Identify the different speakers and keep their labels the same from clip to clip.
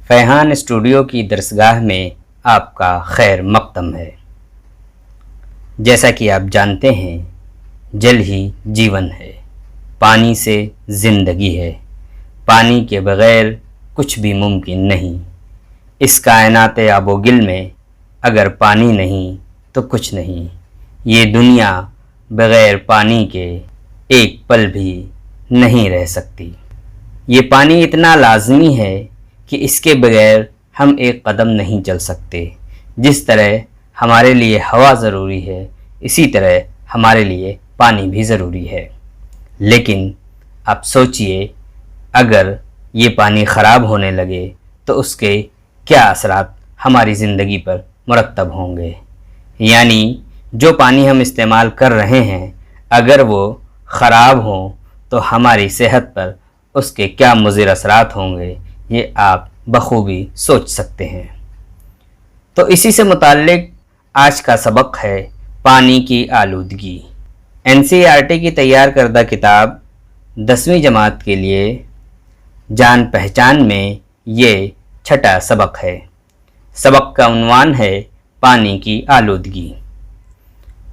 Speaker 1: فیحان studio کی درسگاہ میں آپ کا خیر مقدم ہے۔ جیسا کہ آپ جانتے ہیں، جل ہی جیون ہے، پانی سے زندگی ہے، پانی کے بغیر کچھ بھی ممکن نہیں۔ اس کائنات آب و گل میں اگر پانی نہیں تو کچھ نہیں۔ یہ دنیا بغیر پانی کے ایک پل بھی نہیں رہ سکتی۔ یہ پانی اتنا لازمی ہے کہ اس کے بغیر ہم ایک قدم نہیں چل سکتے۔ جس طرح ہمارے لیے ہوا ضروری ہے، اسی طرح ہمارے لیے پانی بھی ضروری ہے۔ لیکن اب سوچئے، اگر یہ پانی خراب ہونے لگے تو اس کے کیا اثرات ہماری زندگی پر مرتب ہوں گے؟ یعنی جو پانی ہم استعمال کر رہے ہیں، اگر وہ خراب ہوں تو ہماری صحت پر اس کے کیا مضر اثرات ہوں گے، یہ آپ بخوبی سوچ سکتے ہیں۔ تو اسی سے متعلق آج کا سبق ہے پانی کی آلودگی۔ NCERT کی تیار کردہ کتاب 10ویں جماعت کے لیے جان پہچان میں یہ چھٹا سبق ہے۔ سبق کا عنوان ہے پانی کی آلودگی۔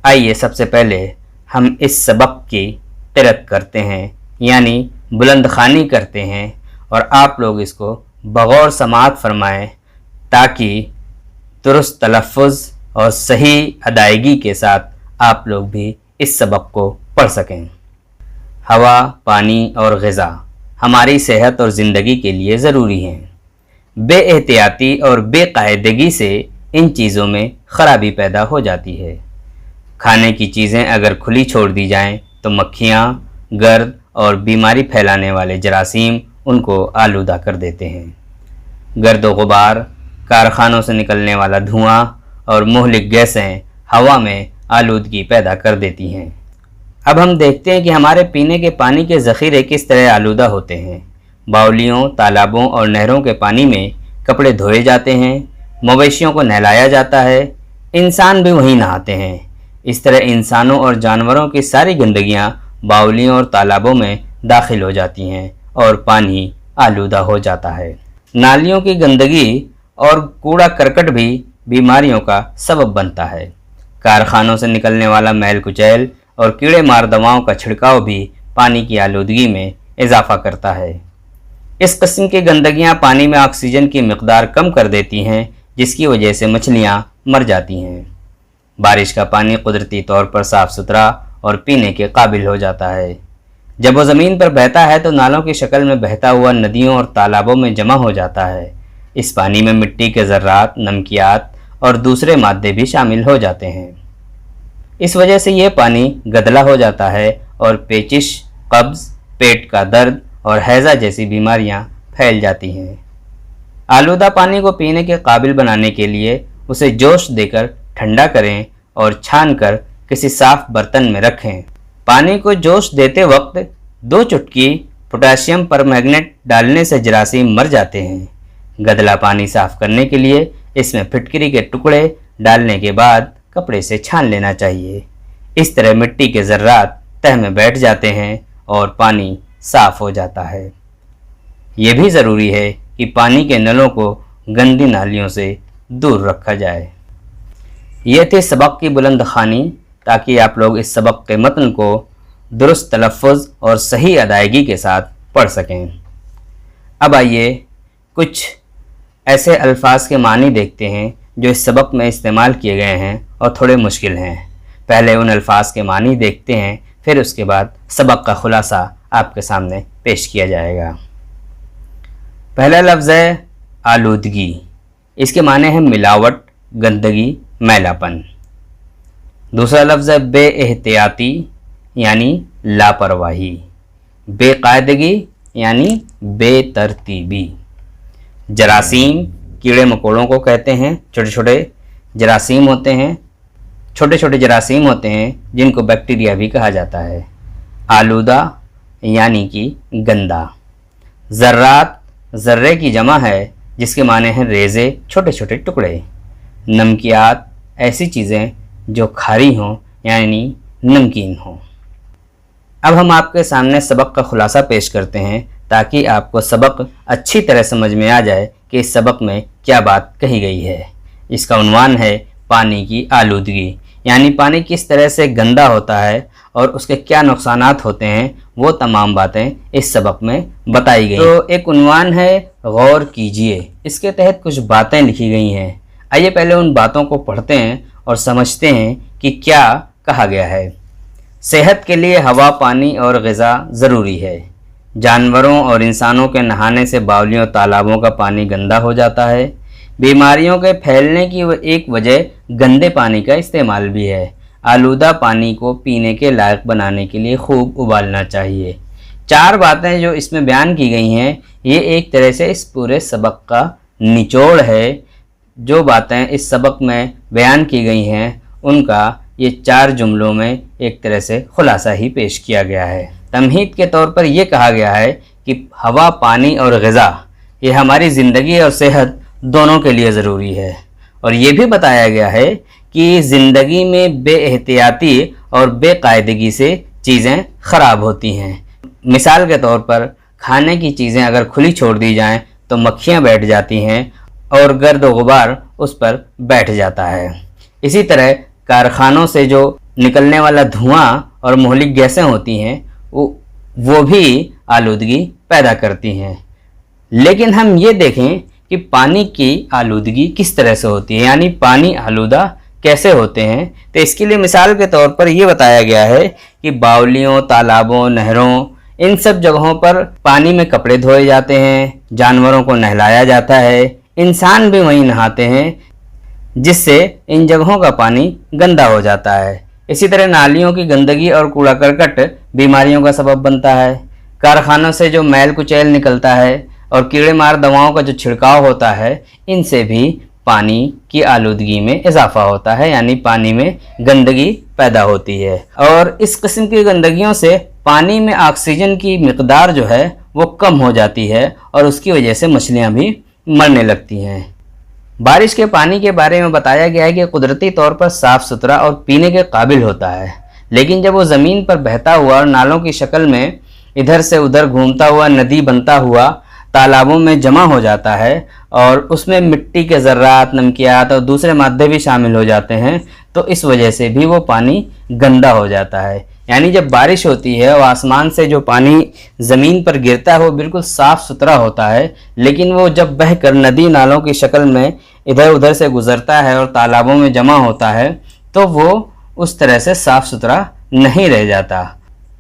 Speaker 1: آئیے سب سے پہلے ہم اس سبق کی قرأت کرتے ہیں، یعنی بلند خوانی کرتے ہیں، اور آپ لوگ اس کو بغور سماعت فرمائیں تاکہ درست تلفظ اور صحیح ادائیگی کے ساتھ آپ لوگ بھی اس سبق کو پڑھ سکیں۔ ہوا، پانی اور غذا ہماری صحت اور زندگی کے لیے ضروری ہیں۔ بے احتیاطی اور بے قاعدگی سے ان چیزوں میں خرابی پیدا ہو جاتی ہے۔ کھانے کی چیزیں اگر کھلی چھوڑ دی جائیں تو مکھیاں، گرد اور بیماری پھیلانے والے جراثیم ان کو آلودہ کر دیتے ہیں۔ گرد و غبار، کارخانوں سے نکلنے والا دھواں اور مہلک گیسیں ہوا میں آلودگی پیدا کر دیتی ہیں۔ اب ہم دیکھتے ہیں کہ ہمارے پینے کے پانی کے ذخیرے کس طرح آلودہ ہوتے ہیں۔ باولیوں، تالابوں اور نہروں کے پانی میں کپڑے دھوئے جاتے ہیں، مویشیوں کو نہلایا جاتا ہے، انسان بھی وہیں نہاتے ہیں۔ اس طرح انسانوں اور جانوروں کی ساری گندگیاں باولیوں اور تالابوں میں داخل ہو جاتی ہیں اور پانی آلودہ ہو جاتا ہے۔ نالیوں کی گندگی اور کوڑا کرکٹ بھی بیماریوں کا سبب بنتا ہے۔ کارخانوں سے نکلنے والا میل کچیل اور کیڑے مار دواؤں کا چھڑکاؤ بھی پانی کی آلودگی میں اضافہ کرتا ہے۔ اس قسم کی گندگیاں پانی میں آکسیجن کی مقدار کم کر دیتی ہیں، جس کی وجہ سے مچھلیاں مر جاتی ہیں۔ بارش کا پانی قدرتی طور پر صاف ستھرا اور پینے کے قابل ہو جاتا ہے۔ جب وہ زمین پر بہتا ہے تو نالوں کی شکل میں بہتا ہوا ندیوں اور تالابوں میں جمع ہو جاتا ہے۔ اس پانی میں مٹی کے ذرات، نمکیات اور دوسرے مادے بھی شامل ہو جاتے ہیں۔ اس وجہ سے یہ پانی گدلا ہو جاتا ہے اور پیچش، قبض، پیٹ کا درد اور ہیضہ جیسی بیماریاں پھیل جاتی ہیں۔ آلودہ پانی کو پینے کے قابل بنانے کے لیے اسے جوش دے کر ٹھنڈا کریں اور چھان کر کسی صاف برتن میں رکھیں۔ پانی کو جوش دیتے وقت 2 چٹکی پوٹاشیم پرمینگنیٹ ڈالنے سے جراثیم مر جاتے ہیں۔ گدلا پانی صاف کرنے کے لیے اس میں پھٹکری کے ٹکڑے ڈالنے کے بعد کپڑے سے چھان لینا چاہیے۔ اس طرح مٹی کے ذرات تہ میں بیٹھ جاتے ہیں اور پانی صاف ہو جاتا ہے۔ یہ بھی ضروری ہے کہ پانی کے نلوں کو گندی نالیوں سے دور رکھا جائے۔ یہ تھی سبق کی بلند خوانی، تاکہ آپ لوگ اس سبق کے متن کو درست تلفظ اور صحیح ادائیگی کے ساتھ پڑھ سکیں۔ اب آئیے کچھ ایسے الفاظ کے معنی دیکھتے ہیں جو اس سبق میں استعمال کیے گئے ہیں اور تھوڑے مشکل ہیں۔ پہلے ان الفاظ کے معنی دیکھتے ہیں، پھر اس کے بعد سبق کا خلاصہ آپ کے سامنے پیش کیا جائے گا۔ پہلا لفظ ہے آلودگی۔ اس کے معنی ہیں ملاوٹ، گندگی، میلا پن۔ دوسرا لفظ ہے بے احتیاطی یعنی لاپرواہی، بے قاعدگی یعنی بے ترتیبی۔ جراثیم، کیڑے مکوڑوں کو کہتے ہیں۔ چھوٹے چھوٹے جراثیم ہوتے ہیں جن کو بیکٹیریا بھی کہا جاتا ہے۔ آلودہ یعنی کہ گندا۔ ذرات، ذرے کی جمع ہے جس کے معنی ہیں ریزے، چھوٹے چھوٹے ٹکڑے۔ نمکیات، ایسی چیزیں جو کھاری ہوں یعنی نمکین ہوں۔ اب ہم آپ کے سامنے سبق کا خلاصہ پیش کرتے ہیں تاکہ آپ کو سبق اچھی طرح سمجھ میں آ جائے کہ اس سبق میں کیا بات کہی گئی ہے۔ اس کا عنوان ہے پانی کی آلودگی، یعنی پانی کس طرح سے گندا ہوتا ہے اور اس کے کیا نقصانات ہوتے ہیں، وہ تمام باتیں اس سبق میں بتائی گئی۔ تو ایک عنوان ہے غور کیجئے، اس کے تحت کچھ باتیں لکھی گئی ہیں۔ آئیے پہلے ان باتوں کو پڑھتے ہیں اور سمجھتے ہیں کہ کیا کہا گیا ہے۔ صحت کے لیے ہوا، پانی اور غذا ضروری ہے۔ جانوروں اور انسانوں کے نہانے سے باولیوں اور تالابوں کا پانی گندا ہو جاتا ہے۔ بیماریوں کے پھیلنے کی ایک وجہ گندے پانی کا استعمال بھی ہے۔ آلودہ پانی کو پینے کے لائق بنانے کے لیے خوب ابالنا چاہیے۔ 4 باتیں جو اس میں بیان کی گئی ہیں، یہ ایک طرح سے اس پورے سبق کا نچوڑ ہے۔ جو باتیں اس سبق میں بیان کی گئی ہیں ان کا یہ 4 جملوں میں ایک طرح سے خلاصہ ہی پیش کیا گیا ہے۔ تمہید کے طور پر یہ کہا گیا ہے کہ ہوا، پانی اور غذا یہ ہماری زندگی اور صحت دونوں کے لیے ضروری ہے، اور یہ بھی بتایا گیا ہے کہ زندگی میں بے احتیاطی اور بے قاعدگی سے چیزیں خراب ہوتی ہیں۔ مثال کے طور پر کھانے کی چیزیں اگر کھلی چھوڑ دی جائیں تو مکھیاں بیٹھ جاتی ہیں اور گرد و غبار اس پر بیٹھ جاتا ہے۔ اسی طرح کارخانوں سے جو نکلنے والا دھواں اور مہلک گیسیں ہوتی ہیں وہ بھی آلودگی پیدا کرتی ہیں۔ لیکن ہم یہ دیکھیں کہ پانی کی آلودگی کس طرح سے ہوتی ہے، یعنی پانی آلودہ کیسے ہوتے ہیں۔ تو اس کے لیے مثال کے طور پر یہ بتایا گیا ہے کہ باولیوں، تالابوں، نہروں، ان سب جگہوں پر پانی میں کپڑے دھوئے جاتے ہیں، جانوروں کو نہلایا جاتا ہے، انسان بھی وہیں نہاتے ہیں، جس سے ان جگہوں کا پانی گندا ہو جاتا ہے۔ اسی طرح نالیوں کی گندگی اور کوڑا کرکٹ بیماریوں کا سبب بنتا ہے۔ کارخانوں سے جو میل کچیل نکلتا ہے اور کیڑے مار دواؤں کا جو چھڑکاؤ ہوتا ہے، ان سے بھی پانی کی آلودگی میں اضافہ ہوتا ہے، یعنی پانی میں گندگی پیدا ہوتی ہے۔ اور اس قسم کی گندگیوں سے پانی میں آکسیجن کی مقدار جو ہے وہ کم ہو جاتی ہے اور اس کی وجہ سے مچھلیاں بھی مرنے لگتی ہیں۔ بارش کے پانی کے بارے میں بتایا گیا ہے کہ قدرتی طور پر صاف ستھرا اور پینے کے قابل ہوتا ہے، لیکن جب وہ زمین پر بہتا ہوا اور نالوں کی شکل میں ادھر سے ادھر گھومتا ہوا ندی بنتا ہوا تالابوں میں جمع ہو جاتا ہے اور اس میں مٹی کے ذرات، نمکیات اور دوسرے مادے بھی شامل ہو جاتے ہیں، تو اس وجہ سے بھی وہ پانی گندا ہو جاتا ہے۔ یعنی جب بارش ہوتی ہے اور آسمان سے جو پانی زمین پر گرتا ہے وہ بالکل صاف ستھرا ہوتا ہے، لیکن وہ جب بہہ کر ندی نالوں کی شکل میں ادھر ادھر سے گزرتا ہے اور تالابوں میں جمع ہوتا ہے تو وہ اس طرح سے صاف ستھرا نہیں رہ جاتا،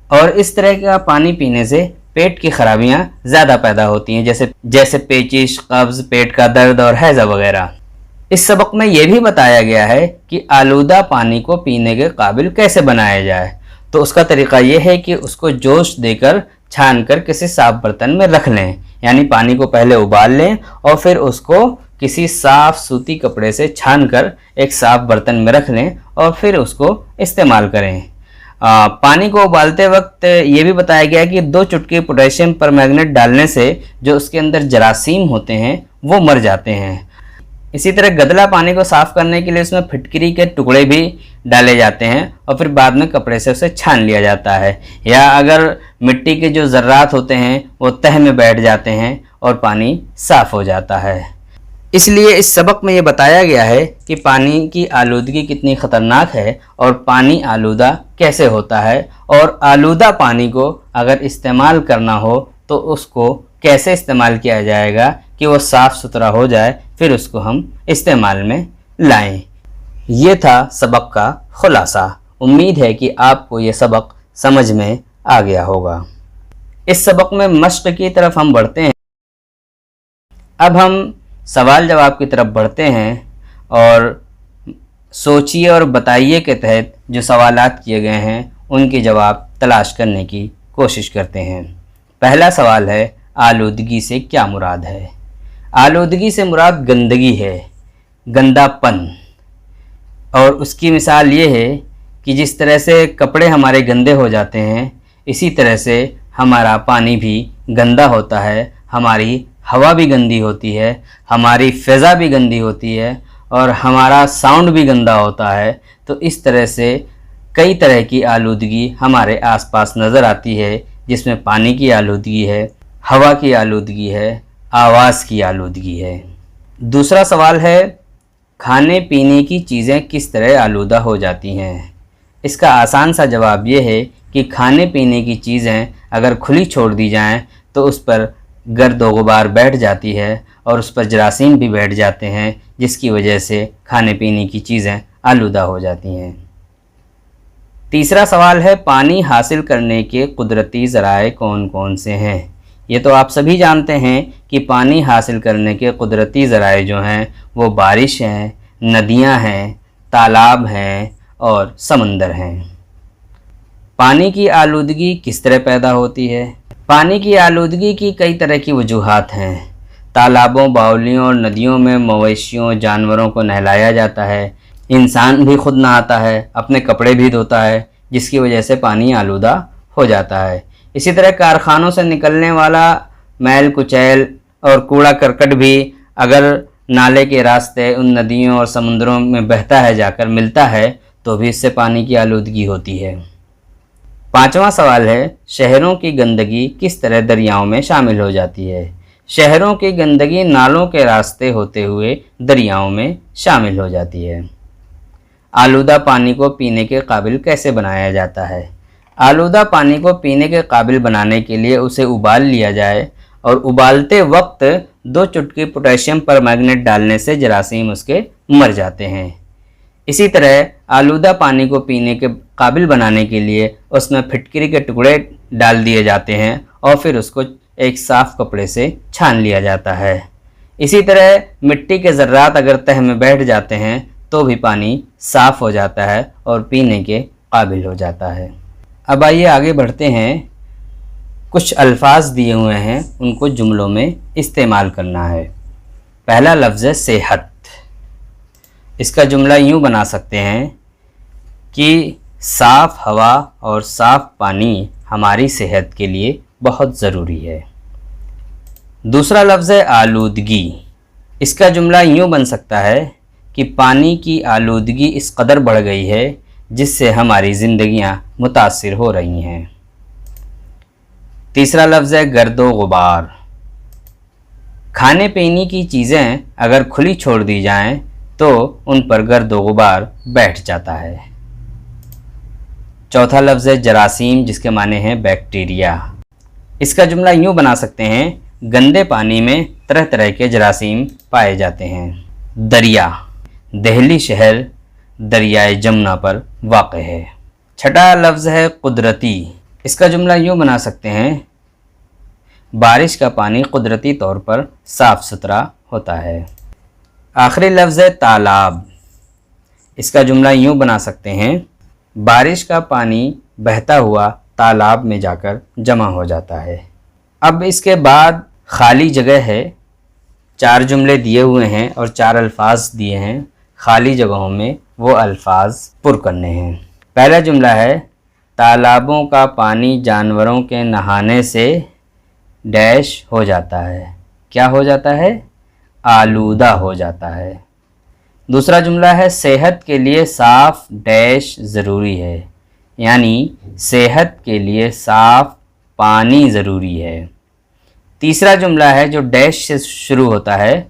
Speaker 1: اور اس طرح کا پانی پینے سے پیٹ کی خرابیاں زیادہ پیدا ہوتی ہیں، جیسے پیچش، قبض، پیٹ کا درد اور ہیضہ وغیرہ۔ اس سبق میں یہ بھی بتایا گیا ہے کہ آلودہ پانی کو پینے کے قابل کیسے بنایا جائے۔ تو اس کا طریقہ یہ ہے کہ اس کو جوش دے کر چھان کر کسی صاف برتن میں رکھ لیں، یعنی پانی کو پہلے ابال لیں اور پھر اس کو کسی صاف سوتی کپڑے سے چھان کر ایک صاف برتن میں رکھ لیں اور پھر اس کو استعمال کریں۔ پانی کو ابالتے وقت یہ بھی بتایا گیا کہ 2 چٹکی پوٹیشیم پرمیگنیٹ ڈالنے سے جو اس کے اندر جراثیم ہوتے ہیں وہ مر جاتے ہیں۔ اسی طرح گدلا پانی کو صاف کرنے کے لیے اس میں پھٹکری کے ٹکڑے بھی ڈالے جاتے ہیں اور پھر بعد میں کپڑے سے اسے چھان لیا جاتا ہے، یا اگر مٹی کے جو ذرات ہوتے ہیں وہ تہ میں بیٹھ جاتے ہیں اور پانی صاف ہو جاتا ہے۔ اس لیے اس سبق میں یہ بتایا گیا ہے کہ پانی کی آلودگی کتنی خطرناک ہے اور پانی آلودہ کیسے ہوتا ہے، اور آلودہ پانی کو اگر استعمال کرنا ہو تو اس کو کیسے استعمال کیا جائے گا کہ وہ صاف ستھرا ہو جائے، پھر اس کو ہم استعمال میں لائیں۔ یہ تھا سبق کا خلاصہ۔ امید ہے کہ آپ کو یہ سبق سمجھ میں آ گیا ہوگا۔ اس سبق میں مشق کی طرف ہم بڑھتے ہیں۔ اب ہم سوال جواب کی طرف بڑھتے ہیں اور سوچیے اور بتائیے کے تحت جو سوالات کیے گئے ہیں ان کے جواب تلاش کرنے کی کوشش کرتے ہیں۔ پہلا سوال ہے، آلودگی سے کیا مراد ہے؟ آلودگی سے مراد گندگی ہے، گندا پن، اور اس کی مثال یہ ہے کہ جس طرح سے کپڑے ہمارے گندے ہو جاتے ہیں اسی طرح سے ہمارا پانی بھی گندا ہوتا ہے، ہماری ہوا بھی گندی ہوتی ہے، ہماری فضا بھی گندی ہوتی ہے اور ہمارا ساؤنڈ بھی گندا ہوتا ہے۔ تو اس طرح سے کئی طرح کی آلودگی ہمارے آس پاس نظر آتی ہے، جس میں پانی کی آلودگی ہے، ہوا کی آلودگی ہے، آواز کی آلودگی ہے۔ دوسرا سوال ہے کھانے پینے کی چیزیں کس طرح آلودہ ہو جاتی ہیں؟ اس کا آسان سا جواب یہ ہے کہ کھانے پینے کی چیزیں اگر کھلی چھوڑ دی جائیں تو اس پر گرد و غبار بیٹھ جاتی ہے اور اس پر جراثیم بھی بیٹھ جاتے ہیں، جس کی وجہ سے کھانے پینے کی چیزیں آلودہ ہو جاتی ہیں۔ تیسرا سوال ہے پانی حاصل کرنے کے قدرتی ذرائع کون کون سے ہیں؟ یہ تو آپ سبھی جانتے ہیں کہ پانی حاصل کرنے کے قدرتی ذرائع جو ہیں وہ بارش ہیں، ندیاں ہیں، تالاب ہیں اور سمندر ہیں۔ پانی کی آلودگی کس طرح پیدا ہوتی ہے؟ پانی کی آلودگی کی کئی طرح کی وجوہات ہیں۔ تالابوں، باولیوں اور ندیوں میں مویشیوں، جانوروں کو نہلایا جاتا ہے، انسان بھی خود نہاتا ہے، اپنے کپڑے بھی دھوتا ہے، جس کی وجہ سے پانی آلودہ ہو جاتا ہے۔ اسی طرح کارخانوں سے نکلنے والا میل کچیل اور کوڑا کرکٹ بھی اگر نالے کے راستے ان ندیوں اور سمندروں میں بہتا ہے، جا کر ملتا ہے، تو بھی اس سے پانی کی آلودگی ہوتی ہے۔ پانچواں سوال ہے شہروں کی گندگی کس طرح دریاؤں میں شامل ہو جاتی ہے؟ شہروں کی گندگی نالوں کے راستے ہوتے ہوئے دریاؤں میں شامل ہو جاتی ہے۔ آلودہ پانی کو پینے کے قابل کیسے بنایا جاتا ہے؟ آلودہ پانی کو پینے کے قابل بنانے کے لیے اسے ابال لیا جائے اور ابالتے وقت 2 چٹکی پوٹیشیم پر میگنیٹ ڈالنے سے جراثیم اس کے مر جاتے ہیں۔ اسی طرح آلودہ پانی کو پینے کے قابل بنانے کے لیے اس میں پھٹکری کے ٹکڑے ڈال دیے جاتے ہیں اور پھر اس کو ایک صاف کپڑے سے چھان لیا جاتا ہے۔ اسی طرح مٹی کے ذرات اگر تہہ میں بیٹھ جاتے ہیں تو بھی پانی صاف ہو جاتا ہے اور پینے کے قابل ہو جاتا ہے۔ اب آئیے آگے بڑھتے ہیں۔ کچھ الفاظ دیے ہوئے ہیں، ان کو جملوں میں استعمال کرنا ہے۔ پہلا لفظ ہے صحت۔ اس کا جملہ یوں بنا سکتے ہیں کہ صاف ہوا اور صاف پانی ہماری صحت کے لیے بہت ضروری ہے۔ دوسرا لفظ ہے آلودگی۔ اس کا جملہ یوں بن سکتا ہے کہ پانی کی آلودگی اس قدر بڑھ گئی ہے جس سے ہماری زندگیاں متاثر ہو رہی ہیں۔ تیسرا لفظ ہے گرد و غبار۔ کھانے پینے کی چیزیں اگر کھلی چھوڑ دی جائیں تو ان پر گرد و غبار بیٹھ جاتا ہے۔ چوتھا لفظ ہے جراثیم، جس کے معنی ہیں بیکٹیریا۔ اس کا جملہ یوں بنا سکتے ہیں گندے پانی میں طرح طرح کے جراثیم پائے جاتے ہیں۔ دریا، دہلی شہر دریائے جمنا پر واقع ہے۔ چھٹا لفظ ہے قدرتی۔ اس کا جملہ یوں بنا سکتے ہیں بارش کا پانی قدرتی طور پر صاف ستھرا ہوتا ہے۔ آخری لفظ ہے تالاب۔ اس کا جملہ یوں بنا سکتے ہیں بارش کا پانی بہتا ہوا تالاب میں جا کر جمع ہو جاتا ہے۔ اب اس کے بعد خالی جگہ ہے۔ 4 جملے دیے ہوئے ہیں اور 4 الفاظ دیے ہیں، خالی جگہوں میں وہ الفاظ پر کرنے ہیں۔ پہلا جملہ ہے تالابوں کا پانی جانوروں کے نہانے سے ڈیش ہو جاتا ہے۔ کیا ہو جاتا ہے؟ آلودہ ہو جاتا ہے۔ دوسرا جملہ ہے صحت کے لیے صاف ڈیش ضروری ہے، یعنی صحت کے لیے صاف پانی ضروری ہے۔ تیسرا جملہ ہے جو ڈیش سے شروع ہوتا ہے۔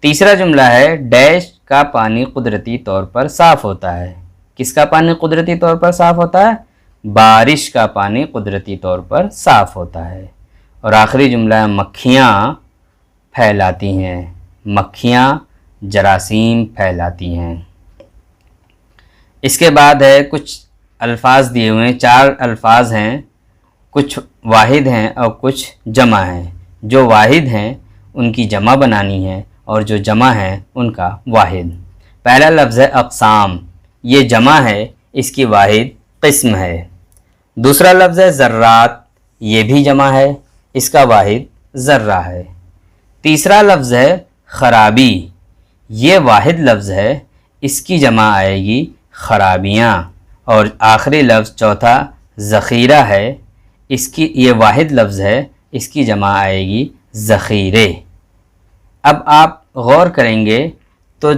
Speaker 1: تیسرا جملہ ہے ڈیش کا پانی قدرتی طور پر صاف ہوتا ہے۔ کس کا پانی قدرتی طور پر صاف ہوتا ہے؟ بارش کا پانی قدرتی طور پر صاف ہوتا ہے۔ اور آخری جملہ ہے مکھیاں پھیلاتی ہیں۔ مکھیاں جراثیم پھیلاتی ہیں۔ اس کے بعد ہے کچھ الفاظ دیے ہوئے ہیں، 4 الفاظ ہیں، کچھ واحد ہیں اور کچھ جمع ہیں۔ جو واحد ہیں ان کی جمع بنانی ہے اور جو جمع ہیں ان کا واحد۔ پہلا لفظ ہے اقسام، یہ جمع ہے، اس کی واحد قسم ہے۔ دوسرا لفظ ہے ذرات، یہ بھی جمع ہے، اس کا واحد ذرہ ہے۔ تیسرا لفظ ہے خرابی، یہ واحد لفظ ہے، اس کی جمع آئے گی خرابیاں۔ اور آخری لفظ چوتھا ذخیرہ ہے، اس کی یہ واحد لفظ ہے، اس کی جمع آئے گی ذخیرے۔ اب آپ غور کریں گے تو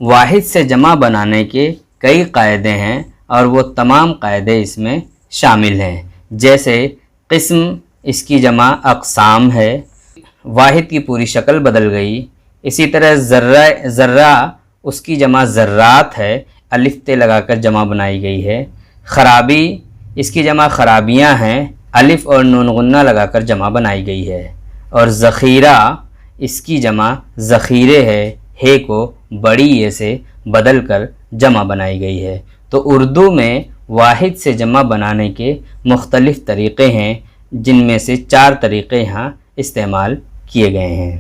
Speaker 1: واحد سے جمع بنانے کے کئی قاعدے ہیں اور وہ تمام قاعدے اس میں شامل ہیں۔ جیسے قسم، اس کی جمع اقسام ہے، واحد کی پوری شکل بدل گئی۔ اسی طرح ذرہ اس کی جمع ذرات ہے، الف تے لگا کر جمع بنائی گئی ہے۔ خرابی اس کی جمع خرابیاں ہیں، الف اور نون غنہ لگا کر جمع بنائی گئی ہے۔ اور ذخیرہ اس کی جمع ذخیرے ہے، ہے کو بڑی یہ سے بدل کر جمع بنائی گئی ہے۔ تو اردو میں واحد سے جمع بنانے کے مختلف طریقے ہیں، جن میں سے 4 طریقے یہاں استعمال کیے گئے ہیں۔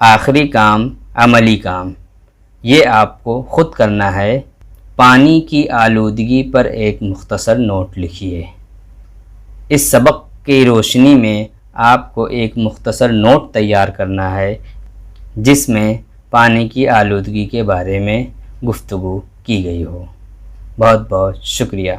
Speaker 1: آخری کام عملی کام، یہ آپ کو خود کرنا ہے۔ پانی کی آلودگی پر ایک مختصر نوٹ لکھیے۔ اس سبق کی روشنی میں آپ کو ایک مختصر نوٹ تیار کرنا ہے، جس میں پانی کی آلودگی کے بارے میں گفتگو کی گئی ہو۔ بہت بہت شکریہ۔